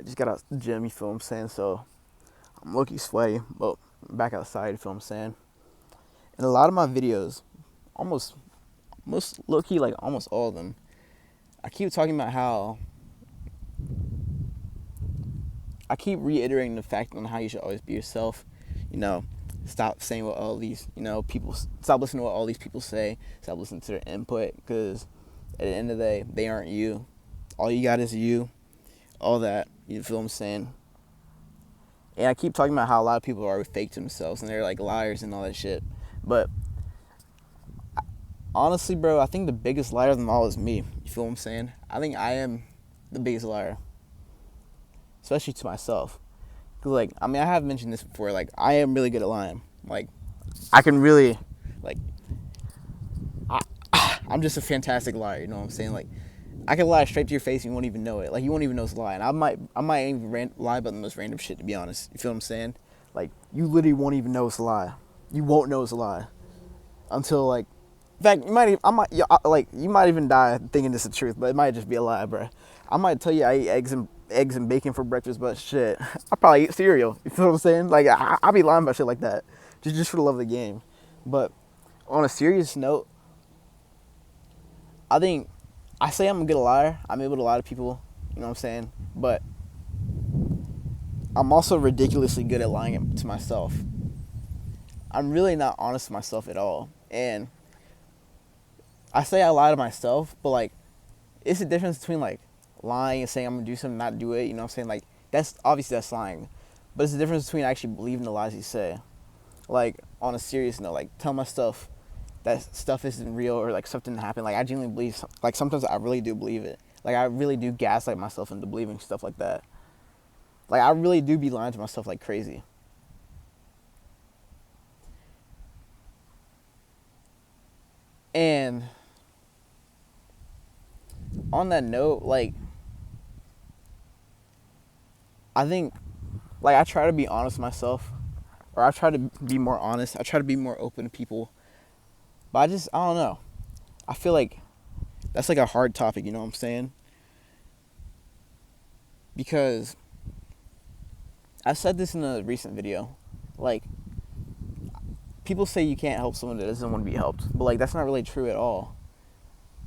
just got out the gym, you feel what I'm saying? So I'm low-key sweaty, but I'm back outside, you feel what I'm saying? And a lot of my videos, almost, most low-key, like almost all of them, I keep talking about how, I keep reiterating the fact on how you should always be yourself. You know, stop saying what all these, people, stop listening to what all these people say, stop listening to their input, because at the end of the day, they aren't you. All you got is you, all that, you feel what I'm saying? And I keep talking about how a lot of people are fake to themselves and they're like liars and all that shit. But honestly, bro, I think the biggest liar of them all is me. You feel what I'm saying? I think I am the biggest liar, especially to myself. Cause like, I mean, I have mentioned this before. Like, I am really good at lying. Like, I can really, like, I, I'm just a fantastic liar. You know what I'm saying? Like, I can lie straight to your face and you won't even know it. Like, you won't even know it's a lie. And I might even lie about the most random shit, to be honest. You feel what I'm saying? Like, you literally won't even know it's a lie. You won't know it's a lie until like, in fact, you might even die thinking this is the truth, but it might just be a lie, bro. I might tell you I eat eggs and bacon for breakfast, but shit, I probably eat cereal. You feel what I'm saying? Like, I be lying about shit like that, just for the love of the game. But on a serious note, I think I say I'm a good liar. I'm able to lie to people. You know what I'm saying? But I'm also ridiculously good at lying to myself. I'm really not honest with myself at all, and I say I lie to myself, but like, it's the difference between like lying and saying I'm gonna do something, and not do it. You know what I'm saying? Like, that's obviously that's lying, but it's the difference between actually believing the lies you say. Like, on a serious note, like, tell myself that stuff isn't real or like stuff didn't happen. Like, I genuinely believe. Like, sometimes I really do believe it. Like, I really do gaslight myself into believing stuff like that. Like, I really do be lying to myself like crazy. And on that note, like, I think, like, I try to be honest with myself, or I try to be more honest. I try to be more open to people, but I don't know. I feel like that's like a hard topic, you know what I'm saying? Because I said this in a recent video. Like, people say you can't help someone that doesn't want to be helped, but like, that's not really true at all.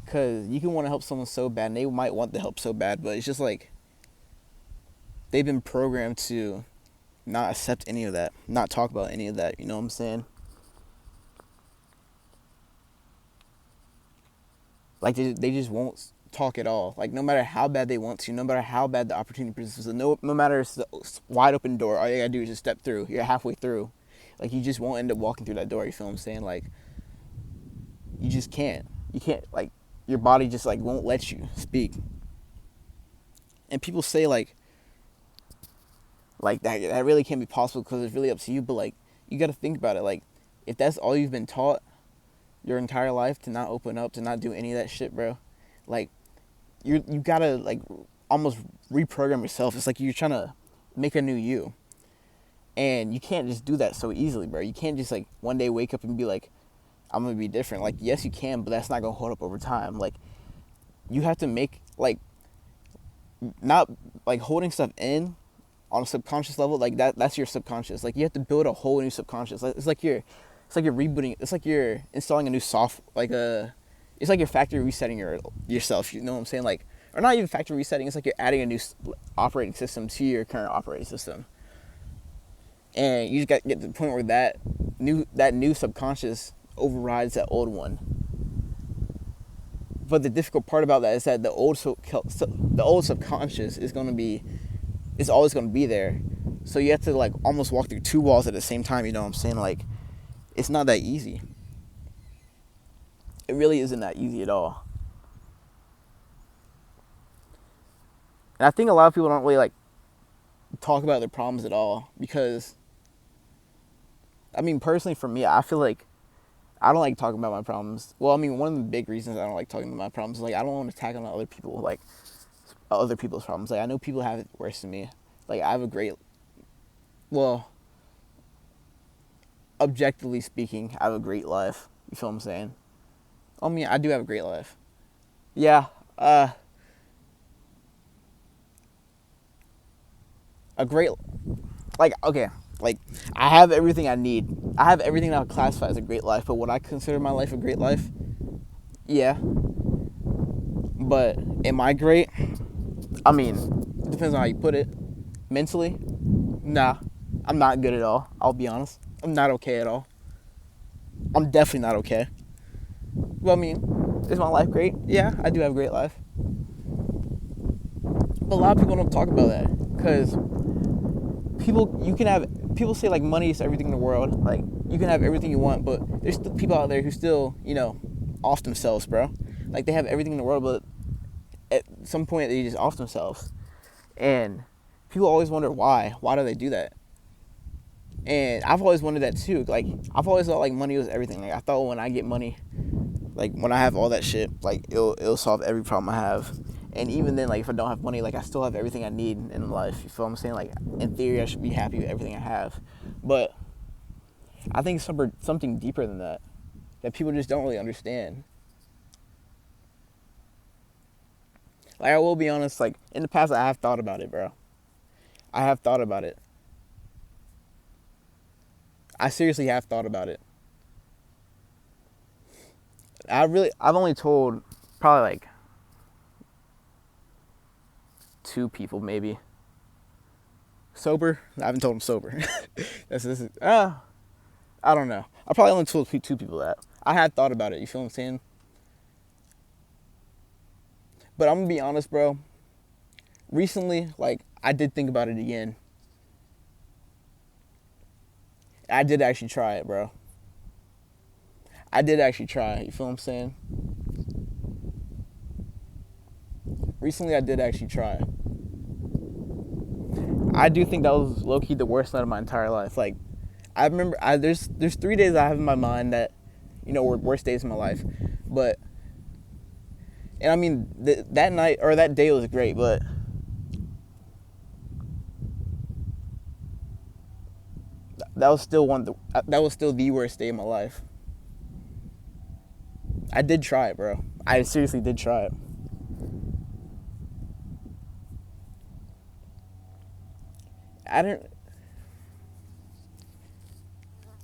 Because you can want to help someone so bad, and they might want the help so bad, but it's just like they've been programmed to not accept any of that, not talk about any of that, you know what I'm saying? Like, they just won't talk at all. Like, no matter how bad they want to, no matter how bad the opportunity presents, no matter it's the wide open door, all you gotta do is just step through. You're halfway through. Like, you just won't end up walking through that door, you feel what I'm saying? Like, you just can't. You can't, like, your body just, like, won't let you speak. And people say, like that really can't be possible because it's really up to you, but, like, you gotta think about it. Like, if that's all you've been taught your entire life, to not open up, to not do any of that shit, bro, like, you gotta, like, almost reprogram yourself. It's like you're trying to make a new you, and you can't just do that so easily, bro. You can't just, like, one day wake up and be like, I'm gonna be different. Like, yes, you can, but that's not gonna hold up over time. Like, you have to make, like, not, like, holding stuff in on a subconscious level, like, that's your subconscious. Like, you have to build a whole new subconscious. Like, it's like you're rebooting. It's like you're installing a new it's like you're factory resetting yourself. You know what I'm saying? Like, or not even factory resetting. It's like you're adding a new operating system to your current operating system, and you just got to get to the point where that new subconscious overrides that old one. But the difficult part about that is that the old subconscious is always going to be there. So you have to, like, almost walk through two walls at the same time. You know what I'm saying? Like, it's not that easy. It really isn't that easy at all. And I think a lot of people don't really, like, talk about their problems at all, because, I mean, personally for me, I feel like I don't like talking about my problems. Well, I mean, one of the big reasons I don't like talking about my problems is, like, I don't want to tackle on other people, like, other people's problems. Like, I know people have it worse than me. Like, I have a great, well, objectively speaking, I have a great life. You feel what I'm saying? I mean, I do have a great life. Yeah, a great, like, okay, like, I have everything I need. I have everything that I would classify as a great life, but would I consider my life a great life? Yeah. But am I great? I mean, it depends on how you put it. Mentally, nah, I'm not good at all. I'll be honest. I'm not okay at all. I'm definitely not okay. Well, I mean, is my life great? Yeah, I do have a great life. But a lot of people don't talk about that because people say like money is everything in the world. Like you can have everything you want, but there's still people out there who still, off themselves, bro. Like they have everything in the world, but at some point they just off themselves. And people always wonder why. Why do they do that? And I've always wondered that too. Like I've always thought like money was everything. Like I thought when I get money, like when I have all that shit, like it'll solve every problem I have. And even then, like if I don't have money, like I still have everything I need in life. You feel what I'm saying? Like in theory, I should be happy with everything I have. But I think it's something deeper than that people just don't really understand. Like I will be honest, like in the past I have thought about it, bro. I have thought about it. I seriously have thought about it. I've only told probably like 2 people maybe. Sober? I haven't told them sober. I don't know. I probably only told 2 people that. I had thought about it, you feel what I'm saying? But I'm gonna be honest, bro. Recently, like, I did think about it again. I did actually try it, bro. I did actually try it, you feel what I'm saying? Recently, I did actually try it. I do think that was low-key the worst night of my entire life. Like, I remember, there's 3 days I have in my mind that, were worst days of my life. But, and I mean, that night, or that day was great, but that was still the worst day of my life. I did try it, bro. I seriously did try it. I don't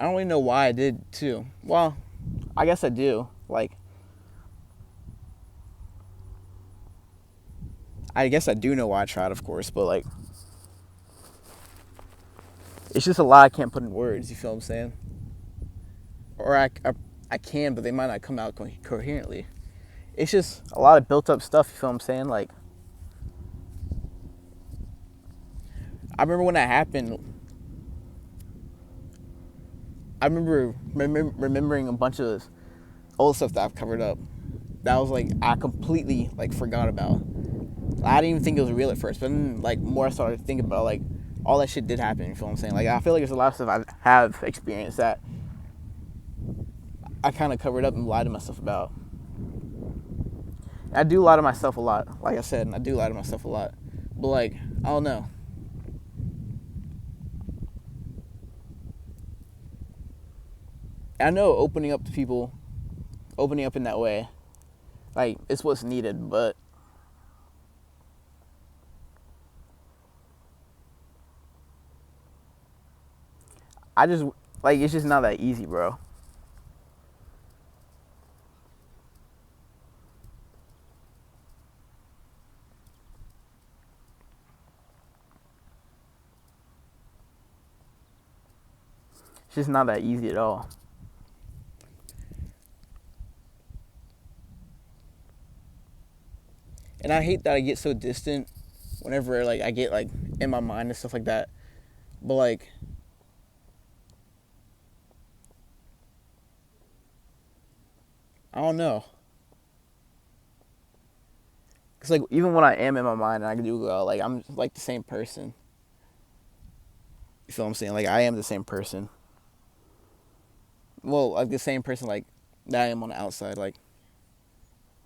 really know why I did too. Well, I guess I do. Like, I guess I do know why I tried, of course, but like, it's just a lot I can't put in words. You feel what I'm saying? Or I can, but they might not come out coherently. It's just a lot of built up stuff. You feel what I'm saying? Like, I remember when that happened. I remember remembering a bunch of old stuff that I've covered up. That was like I completely like forgot about. I didn't even think it was real at first, but then like more I started thinking about like all that shit did happen. You feel what I'm saying? Like I feel like there's a lot of stuff I have experienced that I kind of covered up and lied to myself about. I do lie to myself a lot. Like I said, I do lie to myself a lot. But like I don't know. I know opening up to people, opening up in that way, like it's what's needed, but I just like it's just not that easy, bro. It's just not that easy at all. And I hate that I get so distant whenever like I get like in my mind and stuff like that. But like I don't know. Cause like even when I am in my mind and I do go like I'm like the same person. You feel what I'm saying? Like I am the same person. Well, like the same person like that I am on the outside, like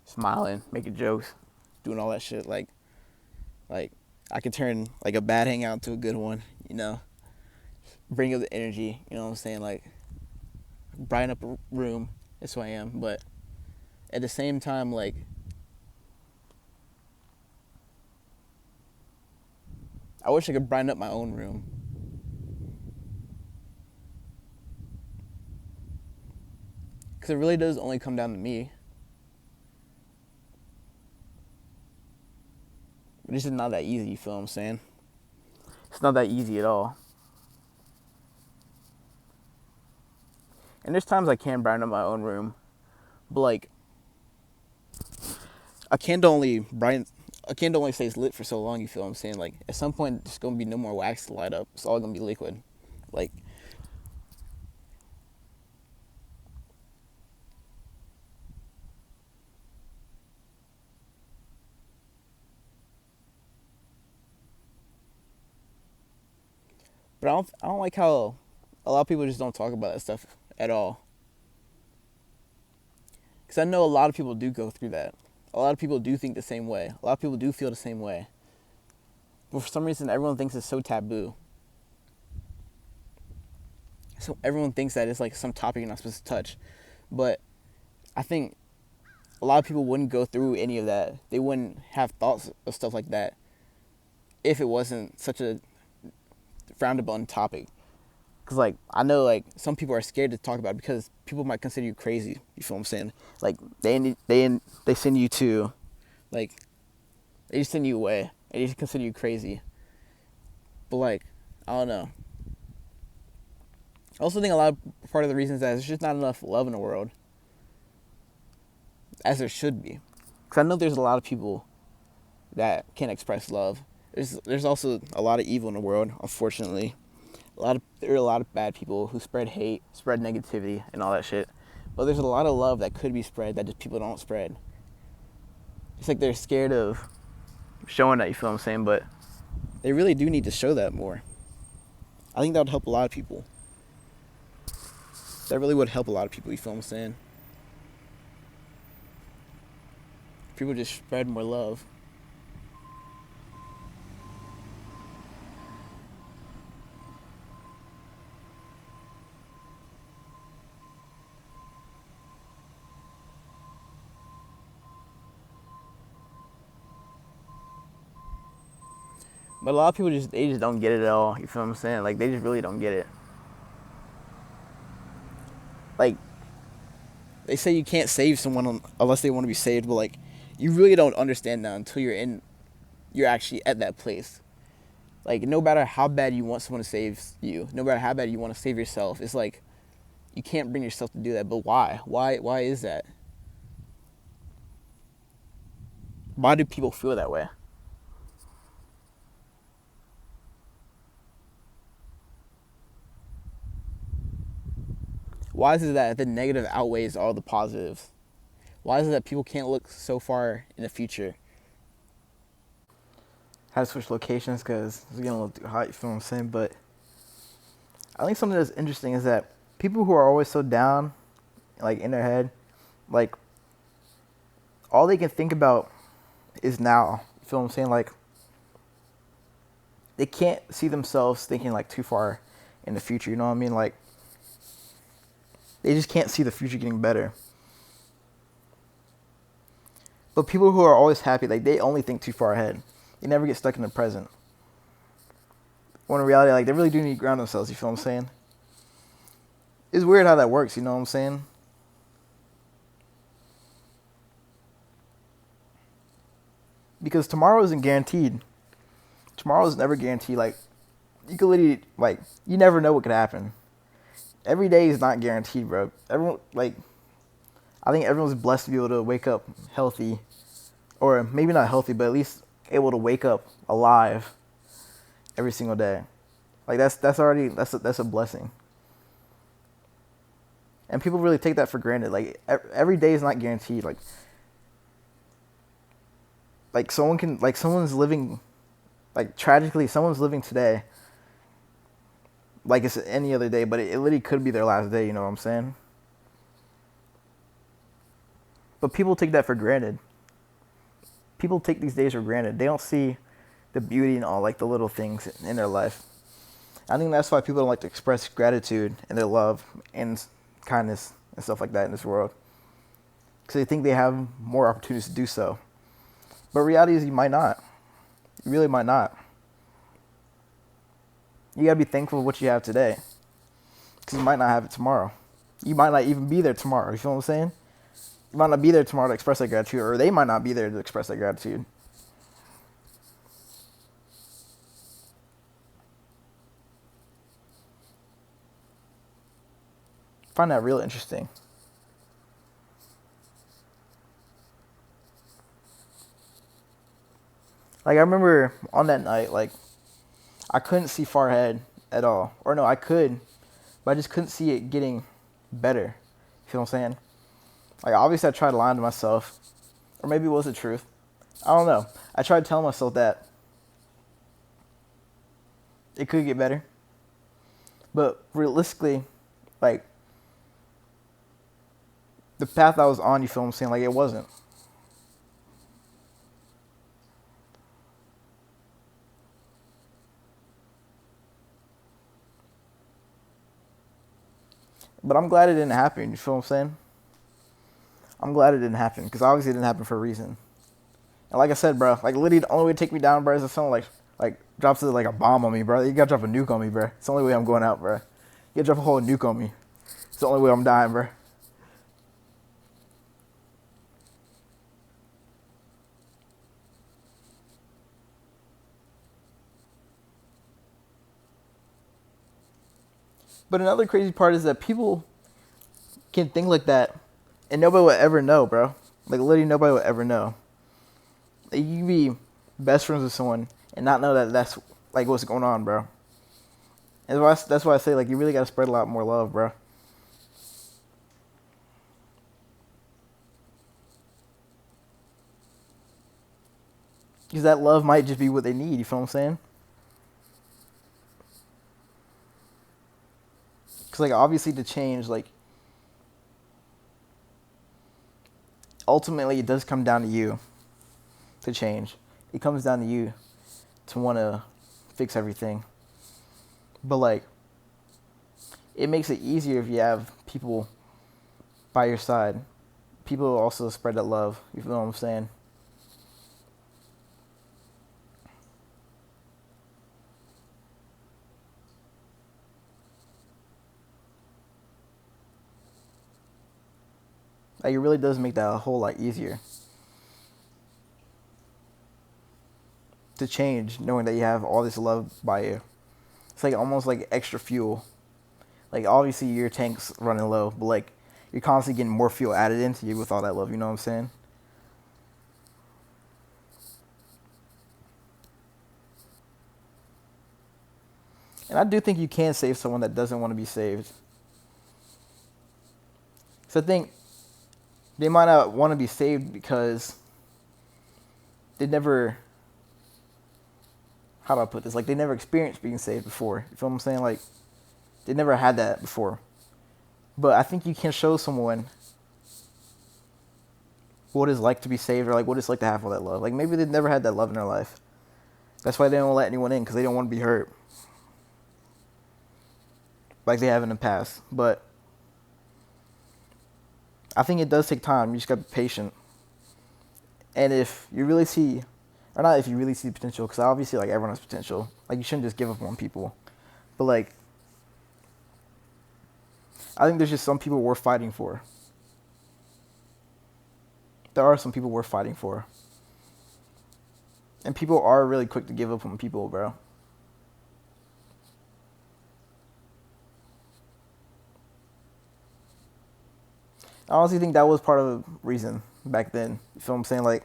smiling, making jokes, doing all that shit. Like I can turn like a bad hangout to a good one, bring up the energy, you know what I'm saying? Like brighten up a room. That's who I am. But at the same time, like, I wish I could brighten up my own room. Because it really does only come down to me. But it's just not that easy, you feel what I'm saying? It's not that easy at all. And there's times I can brighten up my own room. But like, a candle only stays lit for so long, you feel what I'm saying? Like, at some point, there's going to be no more wax to light up. It's all going to be liquid. Like, but I don't like how a lot of people just don't talk about that stuff at all. Because I know a lot of people do go through that. A lot of people do think the same way. A lot of people do feel the same way. But for some reason, everyone thinks it's so taboo. So everyone thinks that it's like some topic you're not supposed to touch. But I think a lot of people wouldn't go through any of that. They wouldn't have thoughts of stuff like that if it wasn't such a frowned upon topic. Because, like, I know, like, some people are scared to talk about it because people might consider you crazy. You feel what I'm saying? Like, they send you to, like, they just send you away. They just consider you crazy. But, like, I don't know. I also think part of the reason is that there's just not enough love in the world. As there should be. Because I know there's a lot of people that can't express love. There's also a lot of evil in the world, unfortunately. There are a lot of bad people who spread hate, spread negativity, and all that shit. But there's a lot of love that could be spread that just people don't spread. It's like they're scared of showing that, you feel what I'm saying? But they really do need to show that more. I think that would help a lot of people. That really would help a lot of people, you feel what I'm saying? People just spread more love. But a lot of people they just don't get it at all. You feel what I'm saying? Like, they just really don't get it. Like, they say you can't save someone unless they want to be saved, but like, you really don't understand that until you're actually at that place. Like, no matter how bad you want someone to save you, no matter how bad you want to save yourself, it's like, you can't bring yourself to do that. But why? Why is that? Why do people feel that way? Why is it that the negative outweighs all the positives? Why is it that people can't look so far in the future? I had to switch locations because it's getting a little too hot, you feel what I'm saying? But I think something that's interesting is that people who are always so down, like in their head, like all they can think about is now. You feel what I'm saying? Like, they can't see themselves thinking like too far in the future, you know what I mean? Like, they just can't see the future getting better. But people who are always happy, like, they only think too far ahead. They never get stuck in the present. When in reality, like, they really do need to ground themselves, you feel what I'm saying? It's weird how that works, you know what I'm saying? Because tomorrow isn't guaranteed. Tomorrow is never guaranteed. Like, you could literally, like, you never know what could happen. Every day is not guaranteed, bro. I think everyone's blessed to be able to wake up healthy, or maybe not healthy, but at least able to wake up alive every single day. Like, that's a blessing. And people really take that for granted. Like, every day is not guaranteed. Like someone's living, like, tragically, someone's living today like it's any other day, but it literally could be their last day, you know what I'm saying? But people take that for granted. People take these days for granted. They don't see the beauty in all, like, the little things in their life. I think that's why people don't like to express gratitude and their love and kindness and stuff like that in this world. Because they think they have more opportunities to do so. But reality is you might not. You really might not. You gotta be thankful for what you have today, because you might not have it tomorrow. You might not even be there tomorrow. You feel what I'm saying? You might not be there tomorrow to express that gratitude, or they might not be there to express that gratitude. I find that real interesting. Like I remember on that night, like I couldn't see far ahead at all. Or no, I could, but I just couldn't see it getting better. You feel what I'm saying? Like obviously I tried lying to myself. Or maybe it was the truth. I don't know. I tried telling myself that it could get better. But realistically, like the path I was on, you feel what I'm saying? Like it wasn't. But I'm glad it didn't happen. You feel what I'm saying? I'm glad it didn't happen because obviously it didn't happen for a reason. And like I said, bro, like literally the only way to take me down, bro, is if someone like drops like a bomb on me, bro. You gotta drop a nuke on me, bro. It's the only way I'm going out, bro. You gotta drop a whole nuke on me. It's the only way I'm dying, bro. But another crazy part is that people can think like that, and nobody will ever know, bro. Like literally nobody will ever know. Like, you can be best friends with someone and not know that that's like what's going on, bro. And that's why I say like you really gotta spread a lot more love, bro. Because that love might just be what they need. You feel what I'm saying? Because like obviously to change, like ultimately it does come down to you to change. It comes down to you to want to fix everything. But like it makes it easier if you have people by your side. People also spread that love. You feel what I'm saying? Like it really does make that a whole lot easier to change, knowing that you have all this love by you. It's like almost like extra fuel. Like obviously your tank's running low, but like you're constantly getting more fuel added into you with all that love. You know what I'm saying? And I do think you can save someone that doesn't want to be saved. So I think they might not want to be saved because they never, how do I put this? Like they never experienced being saved before. You feel what I'm saying? Like they never had that before. But I think you can show someone what it's like to be saved or like what it's like to have all that love. Like maybe they've never had that love in their life. That's why they don't let anyone in because they don't want to be hurt like they have in the past. But I think it does take time. You just got to be patient. And if you really see, or not if you really see potential, because obviously like everyone has potential. Like you shouldn't just give up on people. But like, I think there's just some people worth fighting for. There are some people worth fighting for. And people are really quick to give up on people, bro. I honestly think that was part of the reason back then. You feel what I'm saying? Like,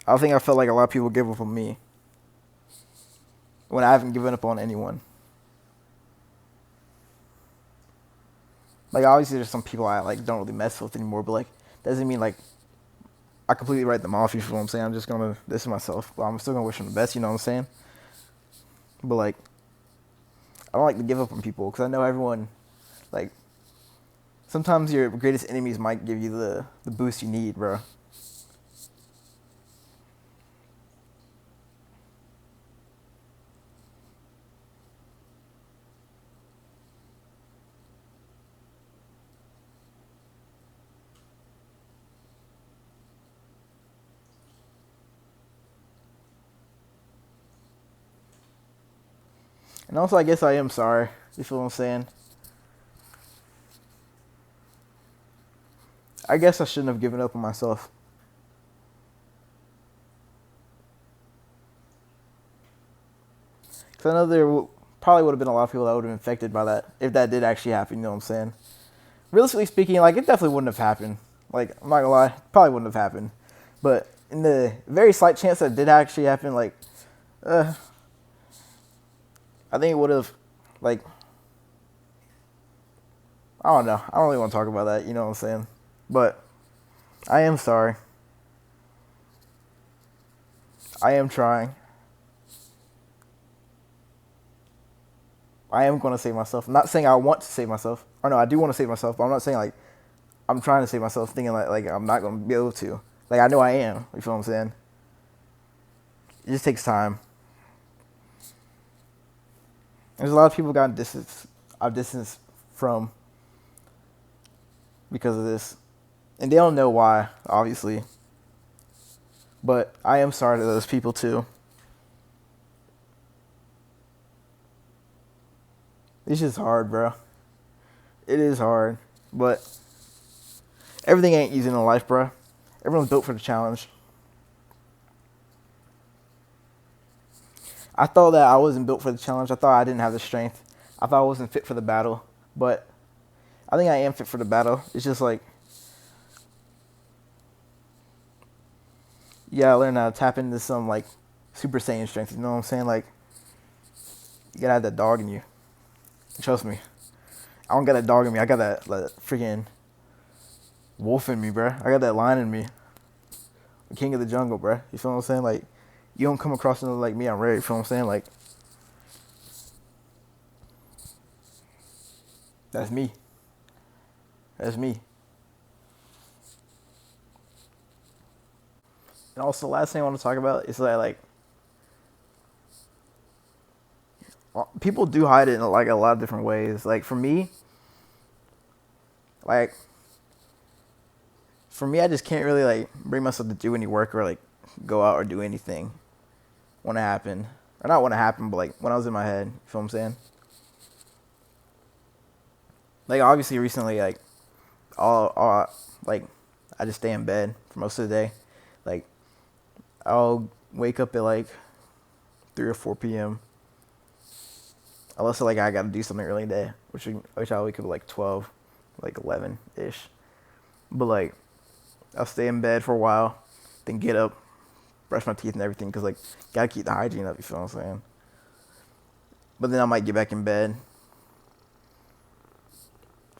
I think I felt like a lot of people give up on me when I haven't given up on anyone. Like, obviously, there's some people I like don't really mess with anymore, but like, doesn't mean like I completely write them off. You feel what I'm saying? I'm just gonna this is myself, but I'm still gonna wish them the best. You know what I'm saying? But like, I don't like to give up on people because I know everyone. Like, sometimes your greatest enemies might give you the boost you need, bro. And also, I guess I am sorry. You feel what I'm saying? I guess I shouldn't have given up on myself. Because I know probably would have been a lot of people that would have been affected by that if that did actually happen. You know what I'm saying? Realistically speaking, like it definitely wouldn't have happened. Like I'm not gonna lie, probably wouldn't have happened. But in the very slight chance that it did actually happen, like, I think it would have, like, I don't know. I don't really want to talk about that. You know what I'm saying? But I am sorry. I am trying. I am going to save myself. I'm not saying I want to save myself. Or no, I do want to save myself, but I'm not saying like I'm trying to save myself thinking like I'm not going to be able to. Like I know I am. You feel what I'm saying? It just takes time. There's a lot of people I've distanced from because of this. And they don't know why, obviously. But I am sorry to those people too. It's just hard, bro. It is hard. But everything ain't easy in life, bro. Everyone's built for the challenge. I thought that I wasn't built for the challenge. I thought I didn't have the strength. I thought I wasn't fit for the battle. But I think I am fit for the battle. It's just like you gotta learn how to tap into some like Super Saiyan strength. You know what I'm saying? Like you gotta have that dog in you. Trust me. I don't got that dog in me. I got that freaking wolf in me, bro. I got that lion in me. The king of the jungle, bro. You feel what I'm saying? Like you don't come across another like me, I'm ready. You feel what I'm saying? Like that's me. That's me. And also, the last thing I want to talk about is that like people do hide it in like a lot of different ways. Like like for me, I just can't really like bring myself to do any work or like go out or do anything when it happened, or not when it happened, but like when I was in my head. You feel what I'm saying? Like obviously, recently, like all like I just stay in bed for most of the day. Like I'll wake up at like 3 or 4 p.m. Unless like I gotta do something early in the day, which I'll wake up at like 12, like 11 ish. But like I'll stay in bed for a while, then get up, brush my teeth and everything, cause like gotta keep the hygiene up. You feel what I'm saying? But then I might get back in bed.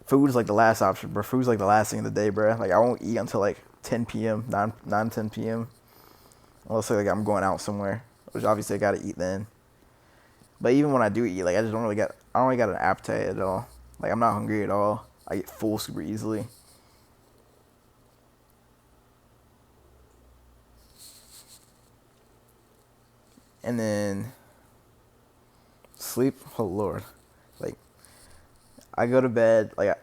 Food is like the last option, bro. Food's like the last thing of the day, bro. Like I won't eat until like 10 p.m., 10 p.m. Unless like I'm going out somewhere, which obviously I gotta eat then. But even when I do eat, like I don't really got an appetite at all. Like I'm not hungry at all. I get full super easily. And then sleep. Oh Lord, like I go to bed like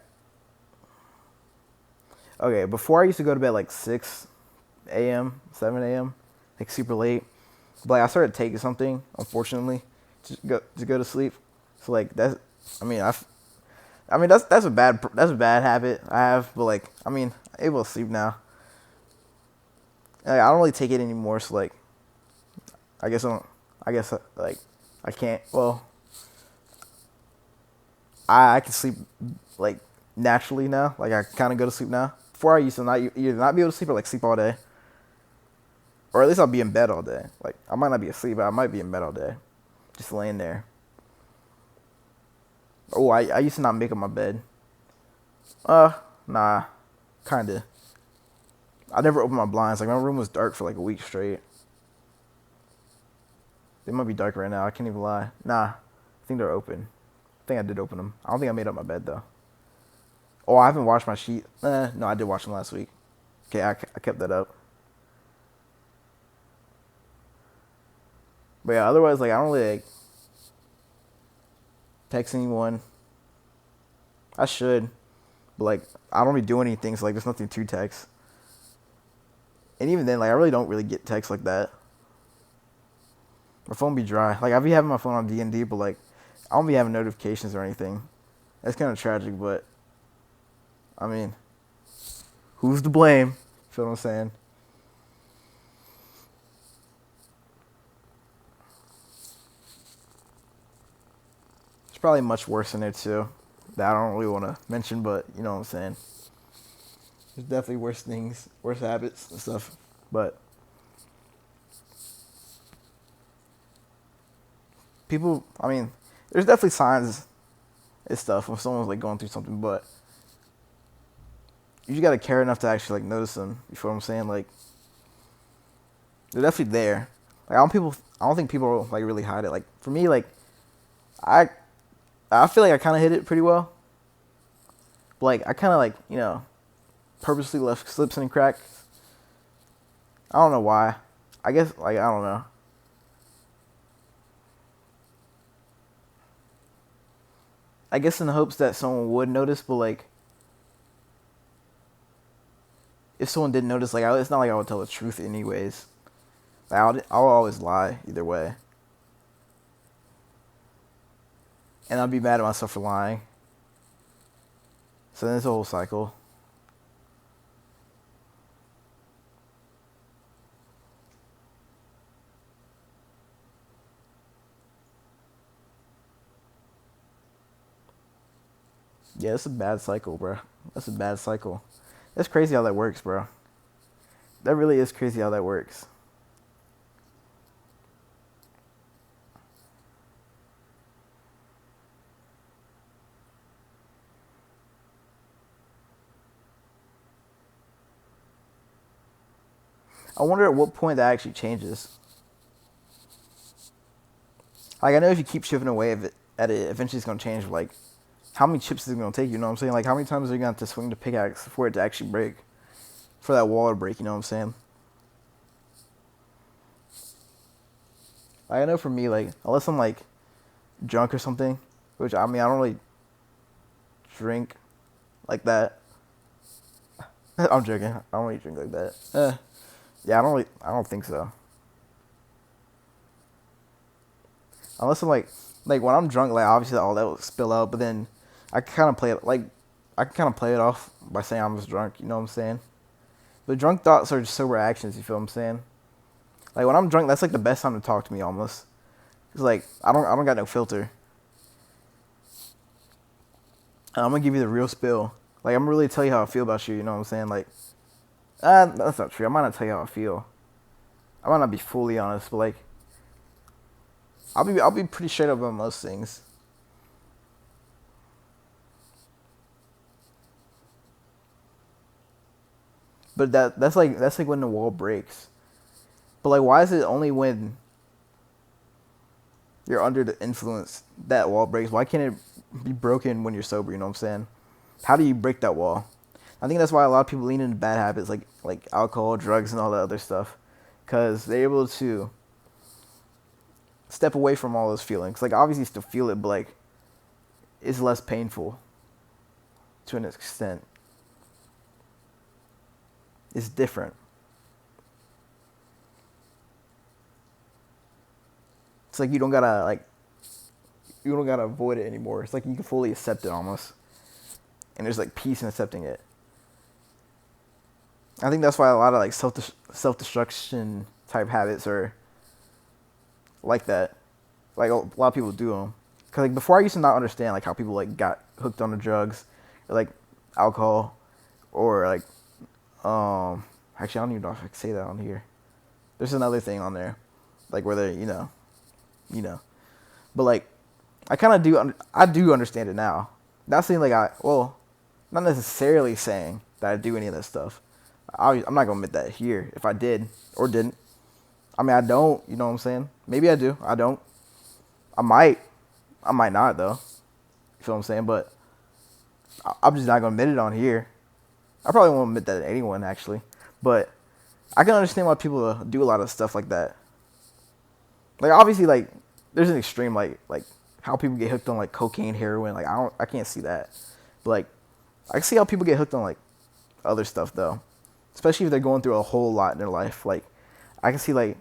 okay. Before I used to go to bed like 6 a.m., 7 a.m., like super late. But like, I started taking something, unfortunately, to go to sleep. So like that's, I mean that's a bad habit I have. But like I mean I'm able to sleep now. Like, I don't really take it anymore. So like I guess like I can't. Well, I can sleep like naturally now. Like I kind of go to sleep now. Before I used to not either not be able to sleep or like sleep all day, or at least I'll be in bed all day. Like I might not be asleep, but I might be in bed all day, just laying there. Oh, I used to not make up my bed. Nah, kinda. I never opened my blinds. Like my room was dark for like a week straight. They might be dark right now. I can't even lie. Nah, I think they're open. I think I did open them. I don't think I made up my bed though. Oh, I haven't washed my sheet. No, I did wash them last week. Okay, I kept that up. But yeah, otherwise, like I don't really like text anyone. I should, but like I don't really do anything, so like there's nothing to text. And even then, like I really don't really get texts like that. My phone be dry. Like I be having my phone on D&D, but like I don't be having notifications or anything. That's kind of tragic, but I mean, who's to blame? Feel what I'm saying? It's probably much worse in there too. That I don't really want to mention, but you know what I'm saying. There's definitely worse things, worse habits and stuff. But people, I mean, there's definitely signs and stuff when someone's like going through something, but you just gotta care enough to actually like notice them. You feel what I'm saying? Like they're definitely there. Like I don't think people like really hide it. Like for me, like I, I feel like I kind of hid it pretty well. But like I kind of like purposely left slips and cracks. I don't know why. I guess like I don't know. I guess in the hopes that someone would notice, but like if someone didn't notice, like it's not like I would tell the truth anyways. Like, I'll always lie either way, and I'll be mad at myself for lying. So then it's a whole cycle. Yeah, it's a bad cycle, bro. That's a bad cycle. That's crazy how that works, bro. That really is crazy how that works. I wonder at what point that actually changes. Like I know if you keep chipping away at it, eventually it's gonna change. Like how many chips is it gonna take? You know what I'm saying? Like how many times are you gonna have to swing the pickaxe for it to actually break? For that wall to break, you know what I'm saying? Like, I know for me, like unless I'm like drunk or something, which I mean I don't really drink like that. I'm joking. I don't really drink like that. Yeah, I don't think so. Unless I'm like when I'm drunk, like obviously all that will spill out, but then I kind of play it like I can kind of play it off by saying I'm just drunk. You know what I'm saying? But drunk thoughts are just sober actions. You feel what I'm saying? Like when I'm drunk, that's like the best time to talk to me almost. Cause like I don't got no filter. And I'm gonna give you the real spill. Like I'm gonna really tell you how I feel about you. You know what I'm saying? Like that's not true. I might not tell you how I feel. I might not be fully honest, but like I'll be pretty straight up about most things. But that's like when the wall breaks. But like why is it only when you're under the influence that wall breaks? Why can't it be broken when you're sober, you know what I'm saying? How do you break that wall? I think that's why a lot of people lean into bad habits like alcohol, drugs and all that other stuff cuz they're able to step away from all those feelings. Like obviously you still feel it, but like it's less painful to an extent. It's different. It's like you don't gotta avoid it anymore. It's like you can fully accept it almost, and there's like peace in accepting it. I think that's why a lot of like self destruction type habits are like that. Like a lot of people do them. Cause like before I used to not understand like how people like got hooked on the drugs, or like alcohol, or like actually I don't even know if I can say that on here. There's another thing on there, like where they you know, but like I kind of I do understand it now. Not saying like not necessarily saying that I do any of that stuff. I'm not gonna admit that here if I did or didn't. I mean I don't. You know what I'm saying? Maybe I do. I don't. I might. I might not though. You feel what I'm saying? But I'm just not gonna admit it on here. I probably won't admit that to anyone actually. But I can understand why people do a lot of stuff like that. Like obviously like there's an extreme like how people get hooked on like cocaine, heroin. Like I can't see that. But like I can see how people get hooked on like other stuff though. Especially if they're going through a whole lot in their life. Like I can see like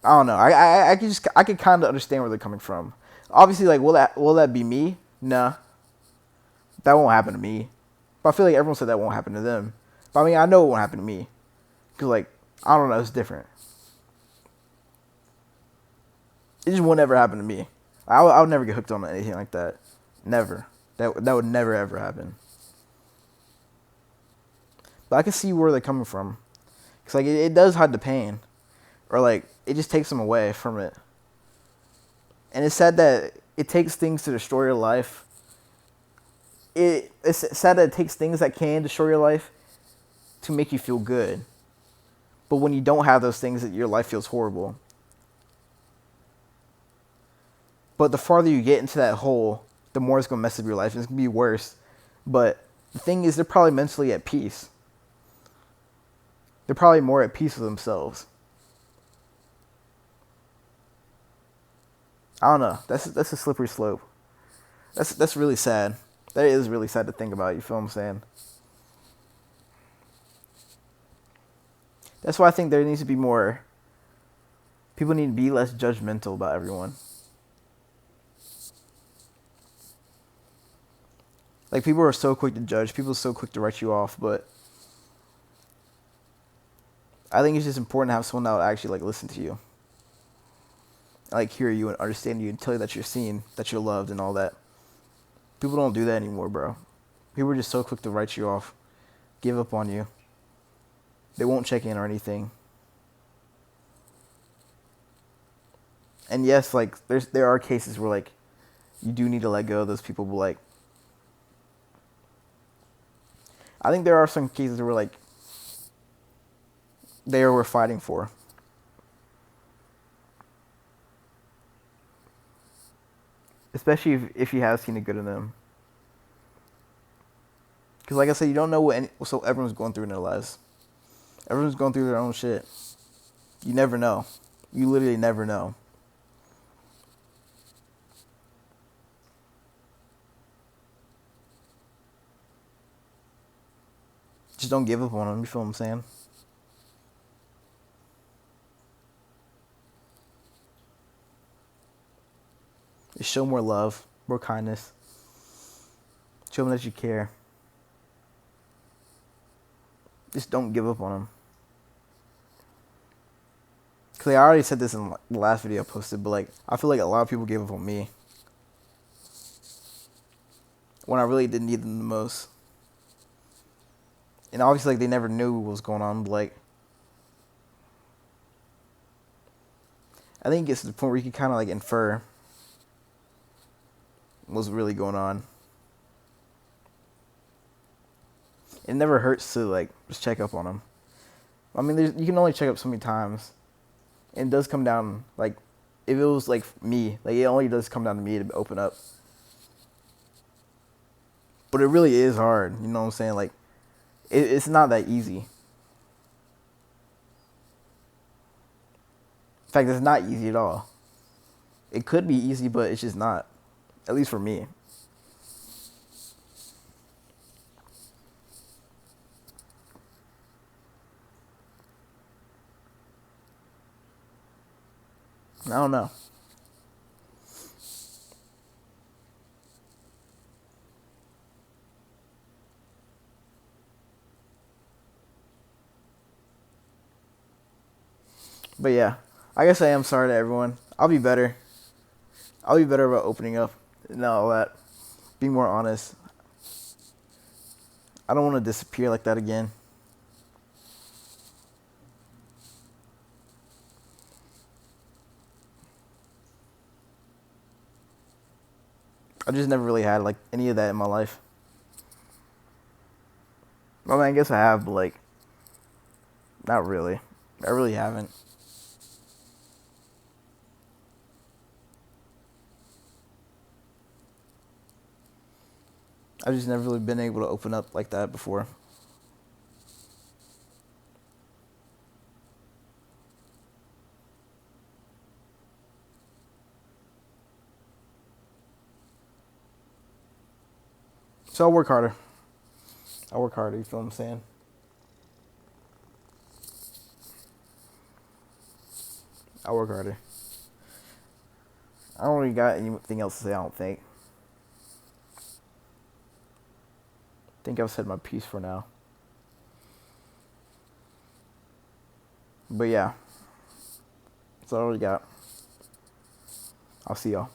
I don't know. I could kind of understand where they're coming from. Obviously, like, will that be me? Nah, that won't happen to me. But I feel like everyone said that won't happen to them. But I mean, I know it won't happen to me. Cause like, I don't know, it's different. It just won't ever happen to me. I would never get hooked on anything like that. Never. That would never ever happen. But I can see where they're coming from. Cause like it does hide the pain, or like it just takes them away from it. And it's sad that it takes things to destroy your life. It's sad that it takes things that can destroy your life to make you feel good. But when you don't have those things, your life feels horrible. But the farther you get into that hole, the more it's gonna mess up your life, and it's gonna be worse. But the thing is, they're probably mentally at peace. They're probably more at peace with themselves. I don't know. That's a slippery slope. That's really sad. That is really sad to think about. You feel what I'm saying? That's why I think there needs to be more. People need to be less judgmental about everyone. Like, people are so quick to judge. People are so quick to write you off. But I think it's just important to have someone that will actually, like, listen to you. Like, hear you and understand you and tell you that you're seen, that you're loved and all that. People don't do that anymore, bro. People are just so quick to write you off, give up on you. They won't check in or anything. And yes, like, there are cases where, like, you do need to let go of those people, but, like, I think there are some cases where, like, they are worth fighting for. Especially if you have seen the good in them. Because, like I said, you don't know so everyone's going through in their lives. Everyone's going through their own shit. You never know. You literally never know. Just don't give up on them. You feel what I'm saying? Just show more love, more kindness. Show them that you care. Just don't give up on them. Cause I already said this in the last video I posted, but like I feel like a lot of people gave up on me when I really didn't need them the most. And obviously, like, they never knew what was going on. But like, I think it gets to the point where you can kind of like infer what's really going on. It never hurts to like just check up on them. I mean, you can only check up so many times, and it does come down like if it was like me, like it only does come down to me to open up. But it really is hard. You know what I'm saying? Like, it's not that easy. In fact, it's not easy at all. It could be easy, but it's just not. At least for me. I don't know. But yeah, I guess I am sorry to everyone. I'll be better. I'll be better about opening up and all that. Being more honest. I don't want to disappear like that again. I just never really had like any of that in my life. I mean, I guess I have, but like, not really. I really haven't. I've just never really been able to open up like that before. So I'll work harder. I'll work harder, you feel what I'm saying? I work harder. I don't really got anything else to say. I don't think. I think I've said my piece for now. But yeah, that's all I really got. I'll see y'all.